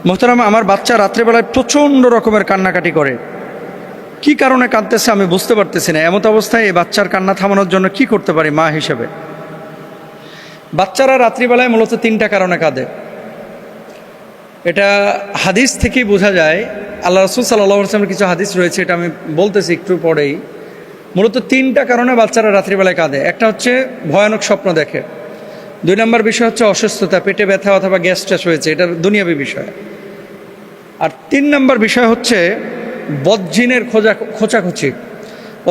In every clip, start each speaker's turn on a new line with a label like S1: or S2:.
S1: মোহতারাম, আমার বাচ্চা রাত্রেবেলায় প্রচণ্ড রকমের কান্নাকাটি করে। কি কারণে কাঁদতেছে আমি বুঝতে পারতেছি না। এমত অবস্থায় এই বাচ্চার কান্না থামানোর জন্য কি করতে পারি মা হিসেবে? বাচ্চারা রাত্রিবেলায় মূলত 3টা কারণে কাঁদে। এটা হাদিস থেকেই বোঝা যায়। আল্লাহ রাসূল সাল্লাল্লাহু আলাইহি ওয়াসাল্লামের কিছু হাদিস রয়েছে, এটা আমি বলতেছি একটু পরেই। মূলত 3টা কারণে বাচ্চারা রাত্রিবেলায় কাঁদে। একটা হচ্ছে ভয়ানক স্বপ্ন দেখে। 2 নম্বর বিষয় হচ্ছে অসুস্থতা, পেটে ব্যথা অথবা গ্যাস ট্যাস হয়েছে, এটা দুনিয়াবী বিষয়। আর 3 নম্বর বিষয় হচ্ছে বদজিনের খোঁচাখুচি।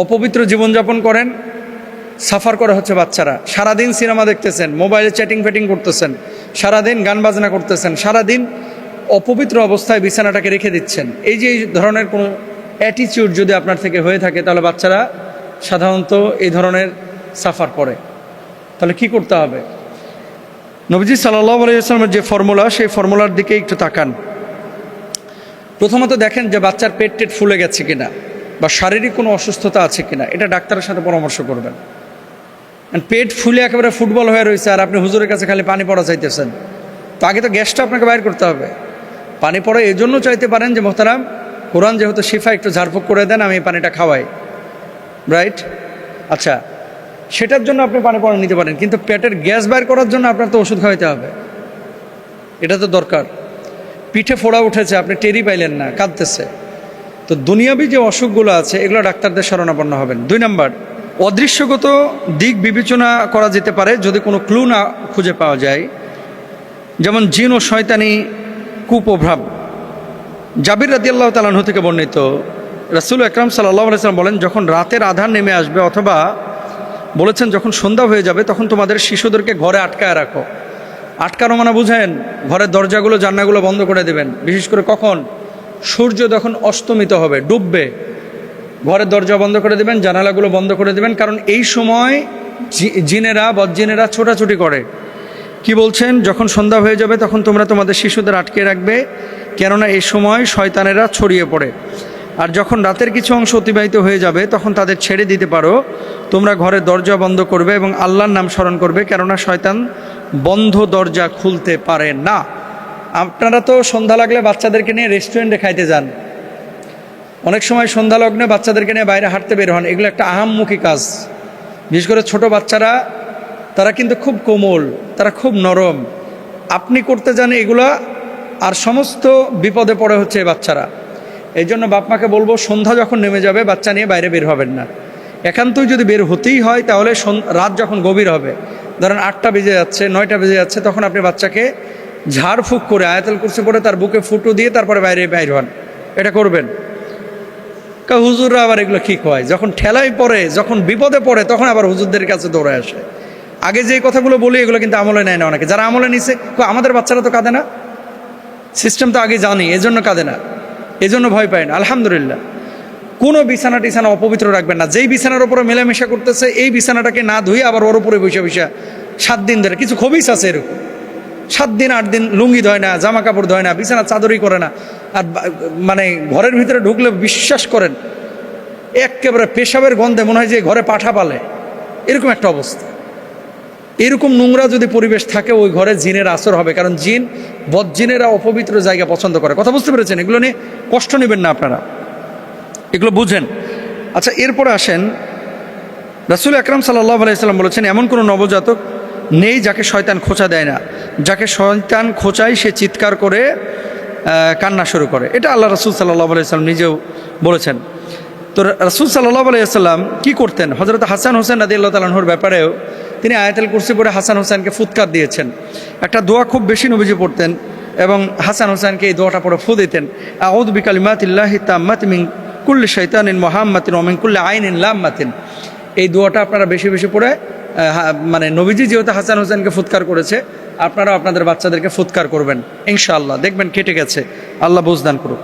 S1: অপবিত্র জীবনযাপন করেন, সাফার করে হচ্ছে বাচ্চারা। সারাদিন সিনেমা দেখতেছেন, মোবাইলে চ্যাটিং ফ্যাটিং করতেছেন, সারাদিন গান বাজনা করতেছেন, সারাদিন অপবিত্র অবস্থায় বিছানাটাকে রেখে দিচ্ছেন। এই যে এই ধরনের কোনো অ্যাটিটিউড যদি আপনার থেকে হয়ে থাকে, তাহলে বাচ্চারা সাধারণত এই ধরনের সাফার করে। তাহলে কি করতে হবে? নবীজি সাল্লাল্লাহু আলাইহি ওয়াসাল্লামের যে ফর্মুলা, সেই ফর্মুলার দিকে একটু তাকান। প্রথমত দেখেন যে বাচ্চার পেট টেট ফুলে গেছে কিনা বা শারীরিক কোনো অসুস্থতা আছে কিনা, এটা ডাক্তারের সাথে পরামর্শ করবেন। পেট ফুলে একেবারে ফুটবল হয়ে রয়েছে আর আপনি হুজুরের কাছে খালি পানি পড়া চাইতেছেন, তো আগে তো গ্যাসটা আপনাকে বাইর করতে হবে। পানি পড়া এই জন্য চাইতে পারেন যে মোহতারাম, কোরআন যেহেতু শিফা, একটু ঝাড়ফুঁক করে দেন, আমি পানিটা খাওয়াই, রাইট? আচ্ছা, সেটার জন্য আপনি পানি পড়া নিতে পারেন, কিন্তু পেটের গ্যাস বাইর করার জন্য আপনার তো ওষুধ খাওয়াইতে হবে, এটা তো দরকার। পিঠে ফোড়া উঠেছে, আপনি টেরি পাইলেন না, কাঁদতেছে। তো দুনিয়াবি যে অসুখগুলো আছে, এগুলো ডাক্তারদের শরণাপন্ন হবেন। 2 নম্বর, অদৃশ্যগত দিক বিবেচনা করা যেতে পারে যদি কোনো ক্লু না খুঁজে পাওয়া যায়, যেমন জিন ও শয়তানি কুপ্রভাব। জাবির রাদিয়াল্লাহু তাআলা আনহু থেকে বর্ণিত, রাসূল আকরাম সাল্লাল্লাহু আলাইহি ওয়াসাল্লাম বলেন, যখন রাতের আঁধার নেমে আসবে, অথবা বলেছেন যখন সন্ধ্যা হয়ে যাবে, তখন তোমাদের শিশুদেরকে ঘরে আটকায় রাখো। আটকানো মানে বুঝেন, ঘরের দরজাগুলো জানলাগুলো বন্ধ করে দেবেন। বিশেষ করে কখন? সূর্য যখন অস্তমিত হবে, ডুববে, ঘরের দরজা বন্ধ করে দেবেন, জানালাগুলো বন্ধ করে দেবেন। কারণ এই সময় জিনেরা, বদজিনেরা ছোটাছুটি করে। কি বলছেন? যখন সন্ধ্যা হয়ে যাবে তখন তোমরা তোমাদের শিশুদের আটকে রাখবে, কেননা এই সময় শয়তানেরা ছড়িয়ে পড়ে। আর যখন রাতের কিছু অংশ অতিবাহিত হয়ে যাবে, তখন তাদের ছেড়ে দিতে পারো। তোমরা ঘরের দরজা বন্ধ করবে এবং আল্লাহর নাম স্মরণ করবে, কেননা শয়তান বন্ধ দরজা খুলতে পারে না। আপনারা তো সন্ধ্যা লাগলে বাচ্চাদেরকে নিয়ে রেস্টুরেন্টে খাইতে যান, অনেক সময় সন্ধ্যা লগ্নে বাচ্চাদেরকে নিয়ে বাইরে হাঁটতে বের হন। এগুলো একটা আহাম্মুখী কাজ। বিশেষ করে ছোট বাচ্চারা, তারা কিন্তু খুব কোমল, তারা খুব নরম। আপনি করতে যান এগুলা, আর সমস্ত বিপদে পড়ে হচ্ছে এই বাচ্চারা। এই জন্য বাপমাকে বলবো, সন্ধ্যা যখন নেমে যাবে বাচ্চা নিয়ে বাইরে বের হবেন না। একান্তই যদি বের হতেই হয়, তাহলে রাত যখন গভীর হবে, ধরেন 8টা বেজে যাচ্ছে, 9টা বেজে যাচ্ছে, তখন আপনি বাচ্চাকে ঝাড়ফুঁক করে আয়াতুল কুরসি পড়ে তার বুকে ফুটো দিয়ে তারপরে বাইর হন। এটা করবেন। হুজুররা আবার এগুলো কি কয়, যখন ঠেলাই পড়ে, যখন বিপদে পড়ে, তখন আবার হুজুরদের কাছে দৌড়ে আসে। আগে যে কথাগুলো বলি, এগুলো কিন্তু আমলে নেয় না অনেকে। যারা আমলে নিছে, আমাদের বাচ্চারা তো কাঁদে না, সিস্টেম তো আগে জানি, এজন্য কাঁদে না, এজন্য ভয় পায় না। আলহামদুলিল্লাহ, কোনো বিছানা টিছানা অপবিত্র রাখবেন না। যেই বিছানার উপরে মেলামেশা করতেছে, এই বিছানাটাকে না ধুয়ে আবার ওর উপরে বসে 7 দিন ধরে, কিছু খবিস আছে এরকম, 7 দিন 8 দিন লুঙ্গি ধয় না, জামা কাপড় ধয় না, বিছানা চাদরই করে না। আর মানে ঘরের ভিতরে ঢুকলে বিশ্বাস করেন, একেবারে পেশাবের গন্ধে মনে হয় যে ঘরে পাঠা পালে, এরকম একটা অবস্থা। এরকম নোংরা যদি পরিবেশ থাকে, ওই ঘরে জিনের আসর হবে। কারণ জিন, বদজিনেরা অপবিত্র জায়গা পছন্দ করে। কথা বুঝতে পেরেছেন? এগুলো নিয়ে কষ্ট নেবেন না আপনারা, এগুলো বুঝেন। আচ্ছা, এরপরে আসেন, রাসূল আকরাম সাল্লাল্লাহু আলাইহি ওয়াসাল্লাম বলেছেন, এমন কোনো নবজাতক নেই যাকে শয়তান খোঁচা দেয় না। যাকে শয়তান খোঁচায়, সে চিৎকার করে কান্না শুরু করে। এটা আল্লাহ রাসূল সাল্লাল্লাহু আলাইহি ওয়াসাল্লাম নিজেও বলেছেন। তো রাসূল সাল্লাল্লাহু আলাইহি ওয়াসাল্লাম কী করতেন? হযরত হাসান হোসেন রাদিয়াল্লাহু তাআলা আনহুর ব্যাপারেও তিনি আয়াতুল কুরসি পড়ে হাসান হোসেনকে ফুৎকার দিয়েছেন। একটা দোয়া খুব বেশি নবীজি পড়তেন এবং হাসান হোসেনকে এই দোয়াটা পড়ে ফু দিতেন, আউযু বিকালিমাতিল্লাহি তাম্মাতি মিন কুল্লি শাইতানিন মুহাম্মাতিন ওয়া মিন কুল্লি আইনিন লাম্মাতিন। এই দোয়াটা আপনারা বেশি বেশি পড়ে, মানে নবীজি যেহেতু হাসান হোসেনকে ফুৎকার করেছে, আপনারা আপনাদের বাচ্চাদেরকে ফুৎকার করবেন, ইনশাআল্লাহ দেখবেন কেটে গেছে। আল্লাহ বুঝদান করুক।